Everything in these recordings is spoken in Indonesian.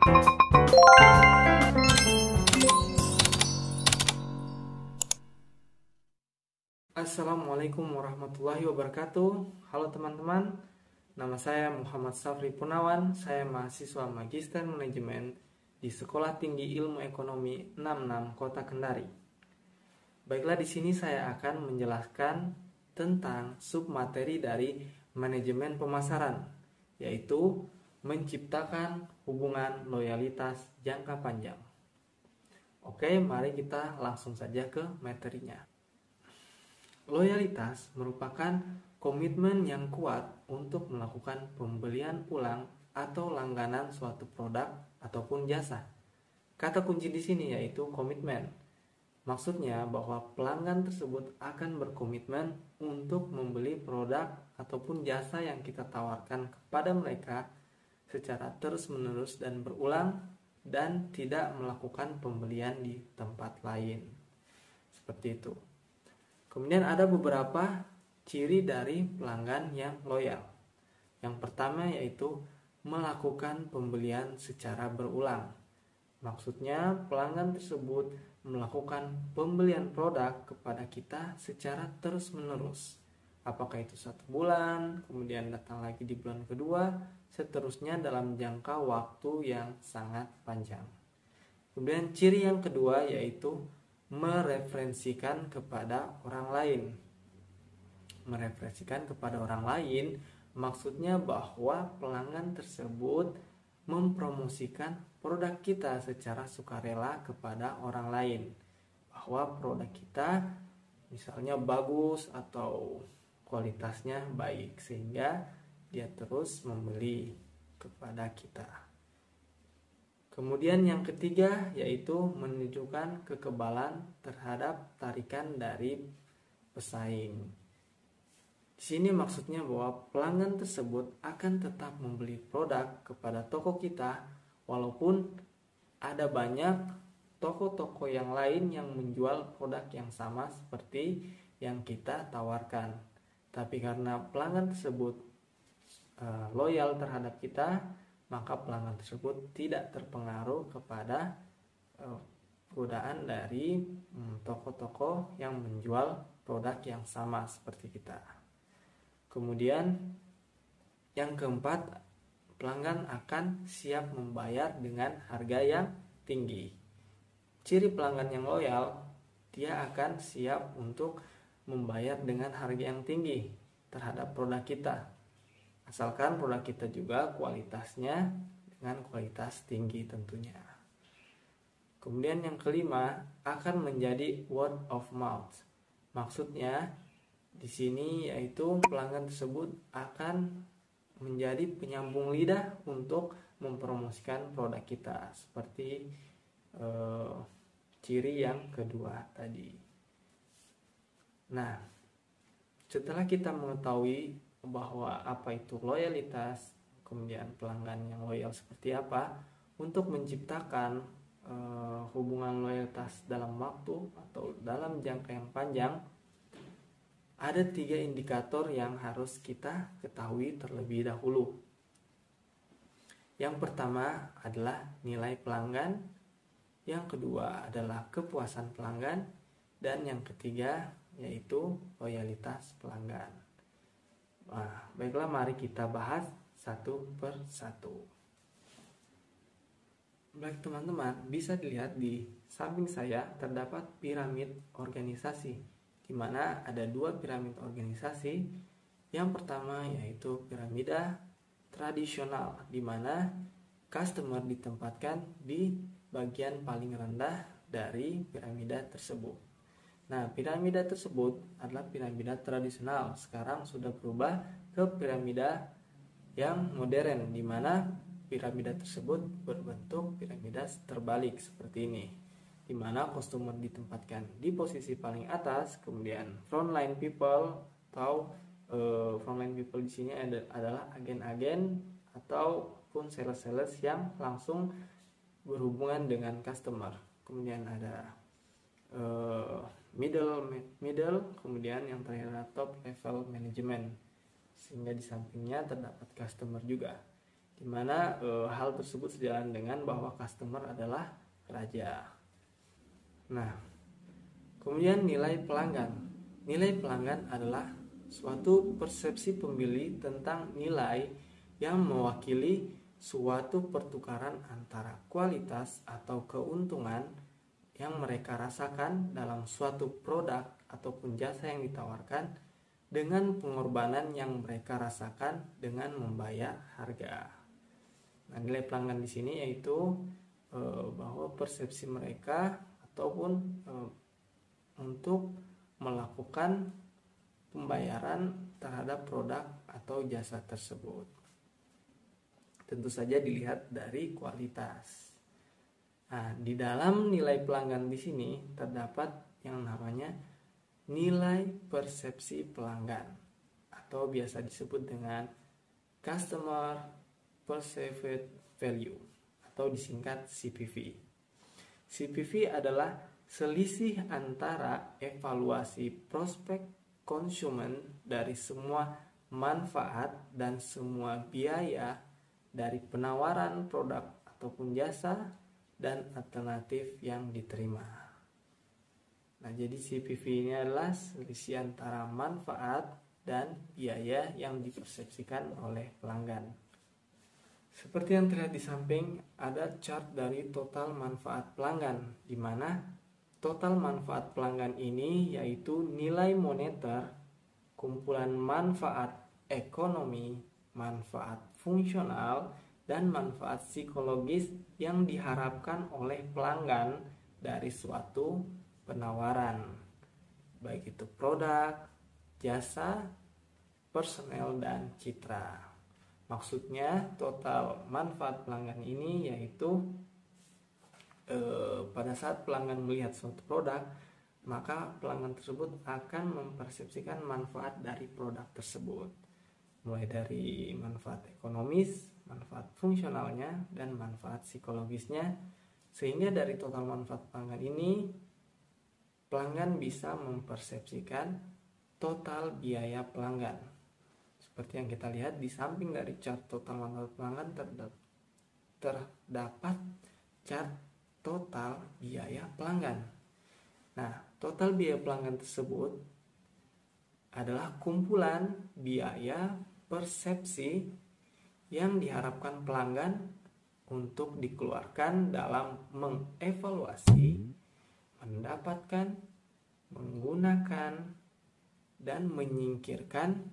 Assalamualaikum warahmatullahi wabarakatuh. Halo teman-teman, nama saya Muhammad Safri Punawan. Saya mahasiswa Magister Manajemen di Sekolah Tinggi Ilmu Ekonomi 66 Kota Kendari. Baiklah, di sini saya akan menjelaskan tentang submateri dari manajemen pemasaran, yaitu menciptakan hubungan loyalitas jangka panjang. Oke, mari kita langsung saja ke materinya. Loyalitas merupakan komitmen yang kuat untuk melakukan pembelian ulang atau langganan suatu produk ataupun jasa. Kata kunci di sini yaitu komitmen. Maksudnya bahwa pelanggan tersebut akan berkomitmen untuk membeli produk ataupun jasa yang kita tawarkan kepada mereka secara terus-menerus dan berulang, dan tidak melakukan pembelian di tempat lain. Seperti itu. Kemudian ada beberapa ciri dari pelanggan yang loyal. Yang pertama yaitu melakukan pembelian secara berulang. Maksudnya pelanggan tersebut melakukan pembelian produk kepada kita secara terus-menerus. Apakah itu 1 bulan, kemudian datang lagi di bulan kedua, seterusnya dalam jangka waktu yang sangat panjang. Kemudian ciri yang kedua yaitu mereferensikan kepada orang lain. Mereferensikan kepada orang lain maksudnya bahwa pelanggan tersebut mempromosikan produk kita secara sukarela kepada orang lain, bahwa produk kita misalnya bagus atau kualitasnya baik, sehingga dia terus membeli kepada kita. Kemudian yang ketiga yaitu menunjukkan kekebalan terhadap tarikan dari pesaing. Di sini maksudnya bahwa pelanggan tersebut akan tetap membeli produk kepada toko kita walaupun ada banyak toko-toko yang lain yang menjual produk yang sama seperti yang kita tawarkan. Tapi karena pelanggan tersebut loyal terhadap kita, maka pelanggan tersebut tidak terpengaruh kepada godaan dari toko-toko yang menjual produk yang sama seperti kita. Kemudian yang keempat, pelanggan akan siap membayar dengan harga yang tinggi. Ciri pelanggan yang loyal, dia akan siap untuk membayar dengan harga yang tinggi terhadap produk kita, asalkan produk kita juga kualitasnya dengan kualitas tinggi tentunya. Kemudian yang kelima akan menjadi word of mouth. Maksudnya di sini yaitu pelanggan tersebut akan menjadi penyambung lidah untuk mempromosikan produk kita, seperti ciri yang kedua tadi. Nah, setelah kita mengetahui bahwa apa itu loyalitas, kemudian pelanggan yang loyal seperti apa, untuk menciptakan hubungan loyalitas dalam waktu atau dalam jangka yang panjang, ada 3 indikator yang harus kita ketahui terlebih dahulu. Yang pertama adalah nilai pelanggan, yang kedua adalah kepuasan pelanggan, dan yang ketiga yaitu loyalitas pelanggan. Nah, baiklah, mari kita bahas satu per satu. Baik teman-teman, bisa dilihat di samping saya terdapat piramid organisasi, di mana ada 2 piramid organisasi. Yang pertama yaitu piramida tradisional, di mana customer ditempatkan di bagian paling rendah dari piramida tersebut. Nah, piramida tersebut adalah piramida tradisional. Sekarang sudah berubah ke piramida yang modern, di mana piramida tersebut berbentuk piramida terbalik seperti ini, di mana customer ditempatkan di posisi paling atas, kemudian frontline people atau frontline people di sini adalah agen-agen ataupun sales-sales yang langsung berhubungan dengan customer. Kemudian ada middle, kemudian yang terakhir adalah top level management, sehingga di sampingnya terdapat customer juga. di mana hal tersebut sejalan dengan bahwa customer adalah raja. Nah, kemudian nilai pelanggan. Nilai pelanggan adalah suatu persepsi pembeli tentang nilai yang mewakili suatu pertukaran antara kualitas atau keuntungan yang mereka rasakan dalam suatu produk ataupun jasa yang ditawarkan dengan pengorbanan yang mereka rasakan dengan membayar harga. Nah, nilai pelanggan di sini yaitu bahwa persepsi mereka ataupun untuk melakukan pembayaran terhadap produk atau jasa tersebut. Tentu saja dilihat dari kualitas. Nah, di dalam nilai pelanggan di sini terdapat yang namanya nilai persepsi pelanggan atau biasa disebut dengan Customer Perceived Value atau disingkat CPV. CPV adalah selisih antara evaluasi prospek konsumen dari semua manfaat dan semua biaya dari penawaran produk ataupun jasa dan alternatif yang diterima. Nah, jadi CPV ini adalah selisih antara manfaat dan biaya yang dipersepsikan oleh pelanggan. Seperti yang terlihat di samping, ada chart dari total manfaat pelanggan, di mana total manfaat pelanggan ini yaitu nilai moneter, kumpulan manfaat ekonomi, manfaat fungsional, dan manfaat psikologis yang diharapkan oleh pelanggan dari suatu penawaran, baik itu produk, jasa, personel, dan citra. Maksudnya total manfaat pelanggan ini yaitu pada saat pelanggan melihat suatu produk, maka pelanggan tersebut akan mempersepsikan manfaat dari produk tersebut, mulai dari manfaat ekonomis, manfaat fungsionalnya, dan manfaat psikologisnya, sehingga dari total manfaat pelanggan ini pelanggan bisa mempersepsikan total biaya pelanggan. Seperti yang kita lihat di samping dari chart total manfaat pelanggan terdapat chart total biaya pelanggan. Nah, total biaya pelanggan tersebut adalah kumpulan biaya persepsi yang diharapkan pelanggan untuk dikeluarkan dalam mengevaluasi, mendapatkan, menggunakan, dan menyingkirkan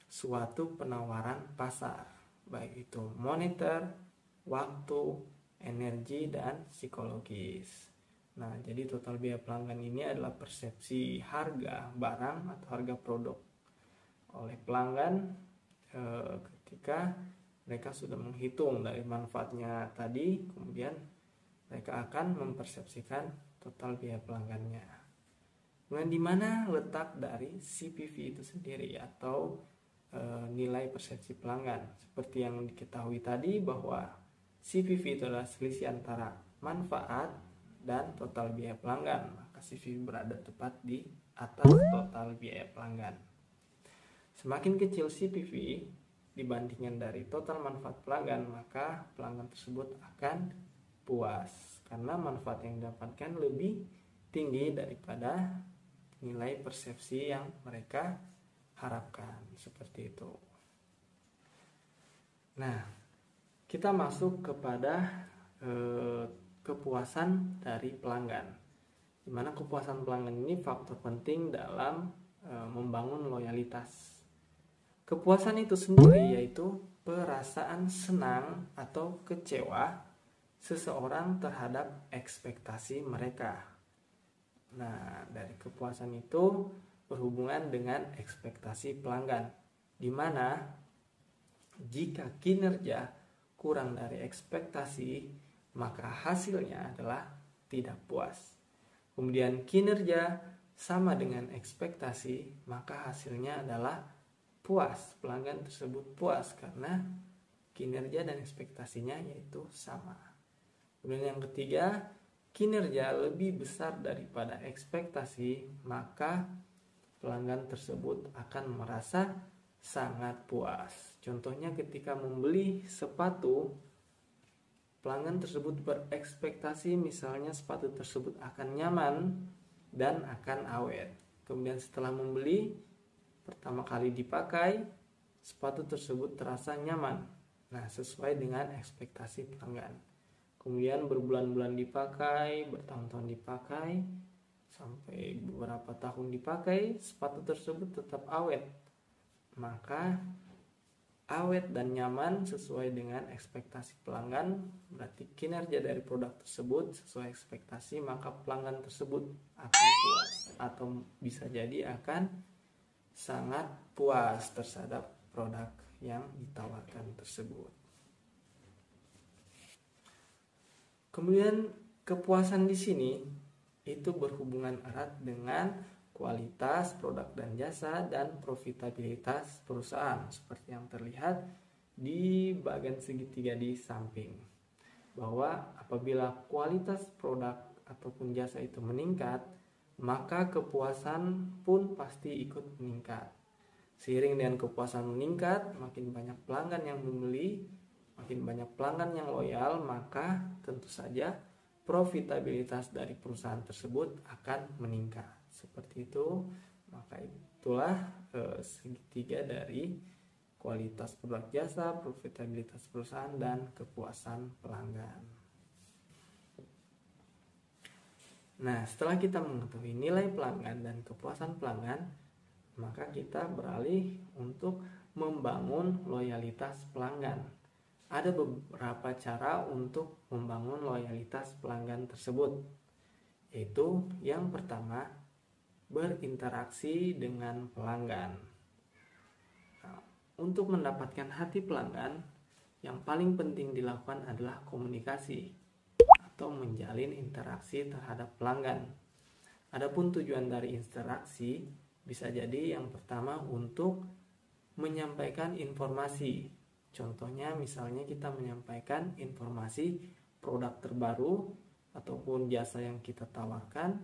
suatu penawaran pasar, baik itu moneter, waktu, energi, dan psikologis. Nah, jadi total biaya pelanggan ini adalah persepsi harga barang atau harga produk oleh pelanggan ketika mereka sudah menghitung dari manfaatnya tadi, kemudian mereka akan mempersepsikan total biaya pelanggannya. Kemudian di mana letak dari CPV itu sendiri atau nilai persepsi pelanggan? Seperti yang diketahui tadi bahwa CPV itu adalah selisih antara manfaat dan total biaya pelanggan, maka CPV berada tepat di atas total biaya pelanggan. Semakin kecil CPV dibandingkan dari total manfaat pelanggan, maka pelanggan tersebut akan puas karena manfaat yang didapatkan lebih tinggi daripada nilai persepsi yang mereka harapkan, seperti itu. Nah, kita masuk kepada kepuasan dari pelanggan, di mana kepuasan pelanggan ini faktor penting dalam membangun loyalitas. Kepuasan itu sendiri yaitu perasaan senang atau kecewa seseorang terhadap ekspektasi mereka. Nah, dari kepuasan itu berhubungan dengan ekspektasi pelanggan, di mana jika kinerja kurang dari ekspektasi, maka hasilnya adalah tidak puas. Kemudian kinerja sama dengan ekspektasi, maka hasilnya adalah puas. Pelanggan tersebut puas karena kinerja dan ekspektasinya yaitu sama. Kemudian yang ketiga, kinerja lebih besar daripada ekspektasi, maka pelanggan tersebut akan merasa sangat puas. Contohnya ketika membeli sepatu, pelanggan tersebut berekspektasi misalnya sepatu tersebut akan nyaman dan akan awet. Kemudian setelah membeli, pertama kali dipakai, sepatu tersebut terasa nyaman. Nah, sesuai dengan ekspektasi pelanggan. Kemudian berbulan-bulan dipakai, bertahun-tahun dipakai, sampai beberapa tahun dipakai, sepatu tersebut tetap awet. Maka awet dan nyaman sesuai dengan ekspektasi pelanggan, berarti kinerja dari produk tersebut sesuai ekspektasi, maka pelanggan tersebut akan puas atau bisa jadi akan sangat puas terhadap produk yang ditawarkan tersebut. Kemudian kepuasan di sini itu berhubungan erat dengan kualitas produk dan jasa dan profitabilitas perusahaan, seperti yang terlihat di bagian segitiga di samping, bahwa apabila kualitas produk ataupun jasa itu meningkat, maka kepuasan pun pasti ikut meningkat. Seiring dengan kepuasan meningkat, makin banyak pelanggan yang membeli, makin banyak pelanggan yang loyal, maka tentu saja profitabilitas dari perusahaan tersebut akan meningkat. Seperti itu, maka itulah segitiga dari kualitas produk jasa, profitabilitas perusahaan, dan kepuasan pelanggan. Nah, setelah kita mengetahui nilai pelanggan dan kepuasan pelanggan, maka kita beralih untuk membangun loyalitas pelanggan. Ada beberapa cara untuk membangun loyalitas pelanggan tersebut, yaitu yang pertama, berinteraksi dengan pelanggan. Nah, untuk mendapatkan hati pelanggan, yang paling penting dilakukan adalah komunikasi atau menjalin interaksi terhadap pelanggan. Adapun tujuan dari interaksi bisa jadi yang pertama untuk menyampaikan informasi. Contohnya misalnya kita menyampaikan informasi produk terbaru ataupun jasa yang kita tawarkan,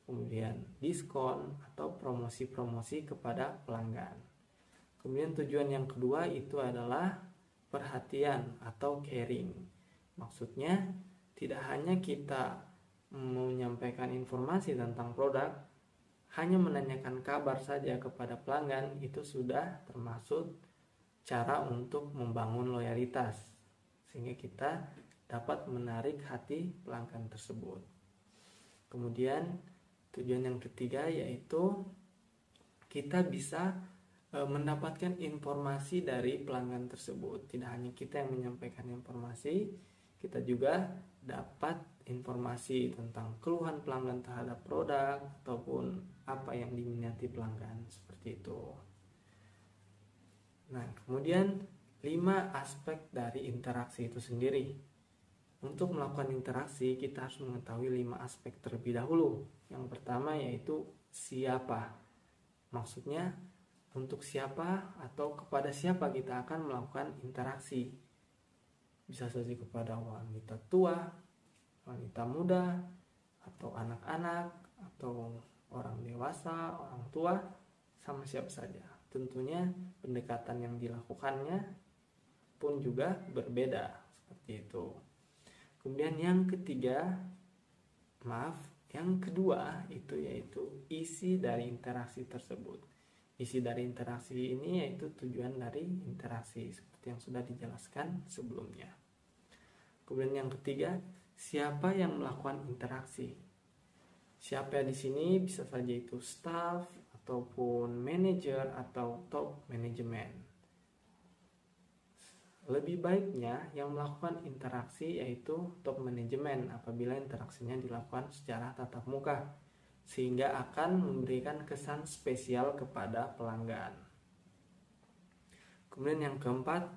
kemudian diskon atau promosi-promosi kepada pelanggan. Kemudian tujuan yang kedua itu adalah perhatian atau caring. Maksudnya tidak hanya kita menyampaikan informasi tentang produk, hanya menanyakan kabar saja kepada pelanggan itu sudah termasuk cara untuk membangun loyalitas, sehingga kita dapat menarik hati pelanggan tersebut. Kemudian tujuan yang ketiga yaitu kita bisa mendapatkan informasi dari pelanggan tersebut. Tidak hanya kita yang menyampaikan informasi, kita juga dapat informasi tentang keluhan pelanggan terhadap produk ataupun apa yang diminati pelanggan, seperti itu. Nah, kemudian 5 aspek dari interaksi itu sendiri. Untuk melakukan interaksi, kita harus mengetahui 5 aspek terlebih dahulu. Yang pertama yaitu siapa. Maksudnya untuk siapa atau kepada siapa kita akan melakukan interaksi. Bisa saja kepada wanita tua, wanita muda, atau anak-anak, atau orang dewasa, orang tua, sama siapa saja. Tentunya pendekatan yang dilakukannya pun juga berbeda, seperti itu. Kemudian yang kedua itu yaitu isi dari interaksi tersebut. Isi dari interaksi ini yaitu tujuan dari interaksi, seperti yang sudah dijelaskan sebelumnya. Kemudian yang ketiga, siapa yang melakukan interaksi? Siapa di sini bisa saja itu staff ataupun manajer atau top manajemen. Lebih baiknya yang melakukan interaksi yaitu top manajemen apabila interaksinya dilakukan secara tatap muka, sehingga akan memberikan kesan spesial kepada pelanggan. Kemudian yang keempat,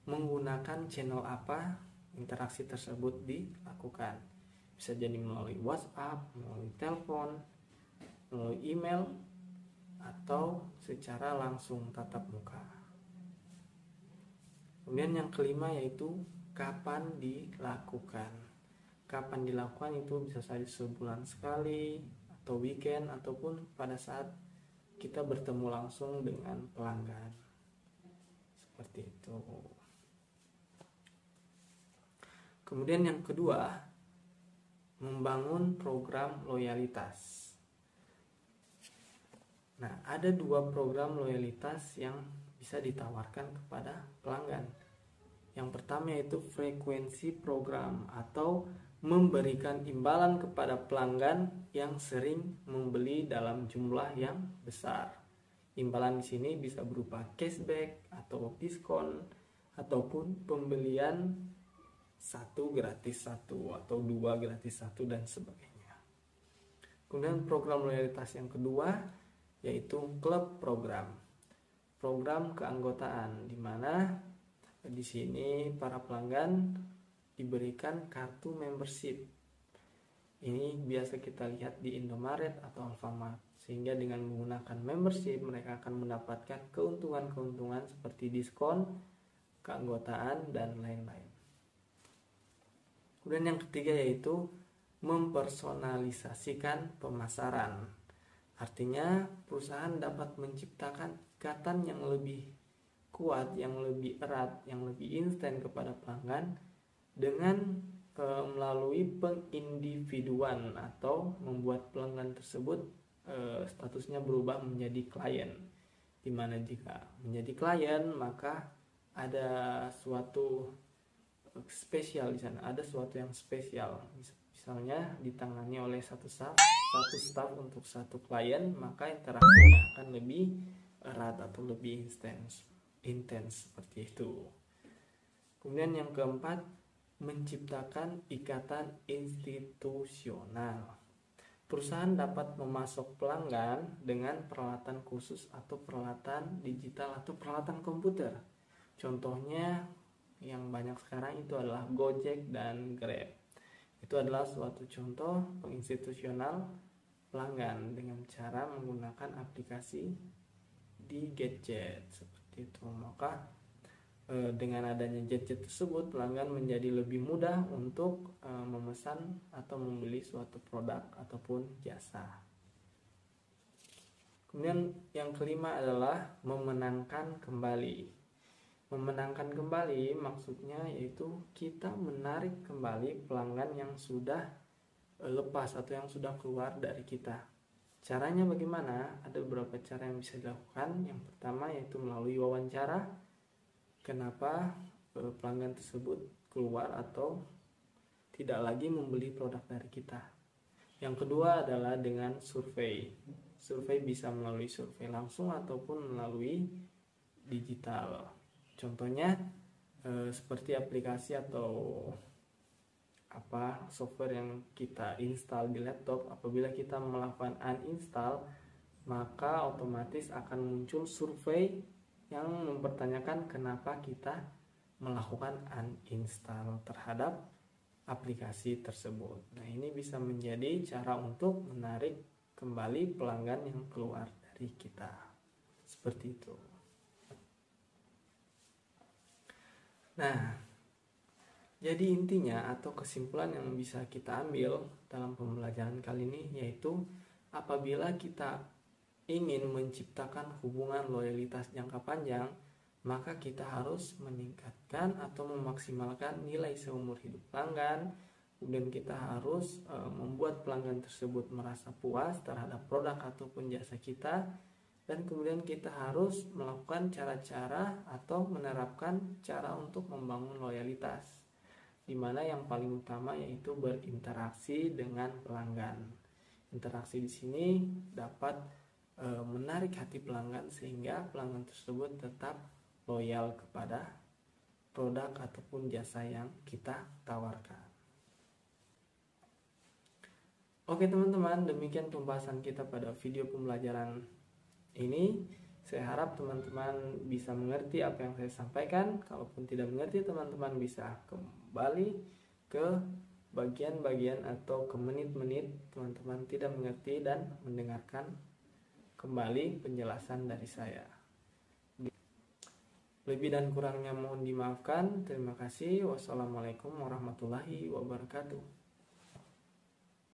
menggunakan channel apa interaksi tersebut dilakukan. Bisa jadi melalui WhatsApp, melalui telepon, melalui email, atau secara langsung tatap muka. Kemudian yang kelima yaitu kapan dilakukan. Kapan dilakukan itu bisa saja sebulan sekali, atau weekend, ataupun pada saat kita bertemu langsung dengan pelanggan. Seperti itu. Kemudian yang kedua, membangun program loyalitas. Nah, ada 2 program loyalitas yang bisa ditawarkan kepada pelanggan. Yang pertama yaitu frekuensi program, atau memberikan imbalan kepada pelanggan yang sering membeli dalam jumlah yang besar. Imbalan di sini bisa berupa cashback atau diskon, ataupun pembelian 1 gratis 1 atau 2 gratis 1 dan sebagainya. Kemudian program loyalitas yang kedua yaitu klub program. Program keanggotaan, di mana di sini para pelanggan diberikan kartu membership. Ini biasa kita lihat di Indomaret atau Alfamart. Sehingga dengan menggunakan membership mereka akan mendapatkan keuntungan-keuntungan seperti diskon, keanggotaan, dan lain-lain. Kemudian yang ketiga yaitu mempersonalisasikan pemasaran. Artinya perusahaan dapat menciptakan ikatan yang lebih kuat, yang lebih erat, yang lebih instan kepada pelanggan dengan melalui pengindividuan, atau membuat pelanggan tersebut statusnya berubah menjadi klien. Dimana jika menjadi klien maka ada suatu spesial di sana, ada sesuatu yang spesial. Misalnya ditangani oleh satu staff untuk satu klien, maka interaksinya akan lebih erat atau lebih intens seperti itu. Kemudian yang keempat, menciptakan ikatan institusional. Perusahaan dapat memasok pelanggan dengan peralatan khusus atau peralatan digital atau peralatan komputer. Contohnya yang banyak sekarang itu adalah Gojek dan Grab. Itu adalah suatu contoh penginstitusional pelanggan dengan cara menggunakan aplikasi di gadget seperti itu. Maka dengan adanya gadget tersebut, pelanggan menjadi lebih mudah untuk memesan atau membeli suatu produk ataupun jasa. Kemudian yang kelima adalah memenangkan kembali. Memenangkan kembali maksudnya yaitu kita menarik kembali pelanggan yang sudah lepas atau yang sudah keluar dari kita. Caranya bagaimana? Ada beberapa cara yang bisa dilakukan. Yang pertama yaitu melalui wawancara. Kenapa pelanggan tersebut keluar atau tidak lagi membeli produk dari kita. Yang kedua adalah dengan survei. Survei bisa melalui survei langsung ataupun melalui digital. Contohnya seperti aplikasi atau software yang kita install di laptop. Apabila kita melakukan uninstall, maka otomatis akan muncul survei yang mempertanyakan kenapa kita melakukan uninstall terhadap aplikasi tersebut. Nah, ini bisa menjadi cara untuk menarik kembali pelanggan yang keluar dari kita. Seperti itu. Nah, jadi intinya atau kesimpulan yang bisa kita ambil dalam pembelajaran kali ini yaitu apabila kita ingin menciptakan hubungan loyalitas jangka panjang, maka kita harus meningkatkan atau memaksimalkan nilai seumur hidup pelanggan. Kemudian kita harus membuat pelanggan tersebut merasa puas terhadap produk ataupun jasa kita. Dan kemudian kita harus melakukan cara-cara atau menerapkan cara untuk membangun loyalitas, di mana yang paling utama yaitu berinteraksi dengan pelanggan. Interaksi di sini dapat menarik hati pelanggan sehingga pelanggan tersebut tetap loyal kepada produk ataupun jasa yang kita tawarkan. Oke teman-teman, demikian pembahasan kita pada video pembelajaran ini. Saya harap teman-teman bisa mengerti apa yang saya sampaikan. Kalaupun tidak mengerti, teman-teman bisa kembali ke bagian-bagian atau ke menit-menit teman-teman tidak mengerti dan mendengarkan kembali penjelasan dari saya. Lebih dan kurangnya mohon dimaafkan. Terima kasih. Wassalamualaikum warahmatullahi wabarakatuh.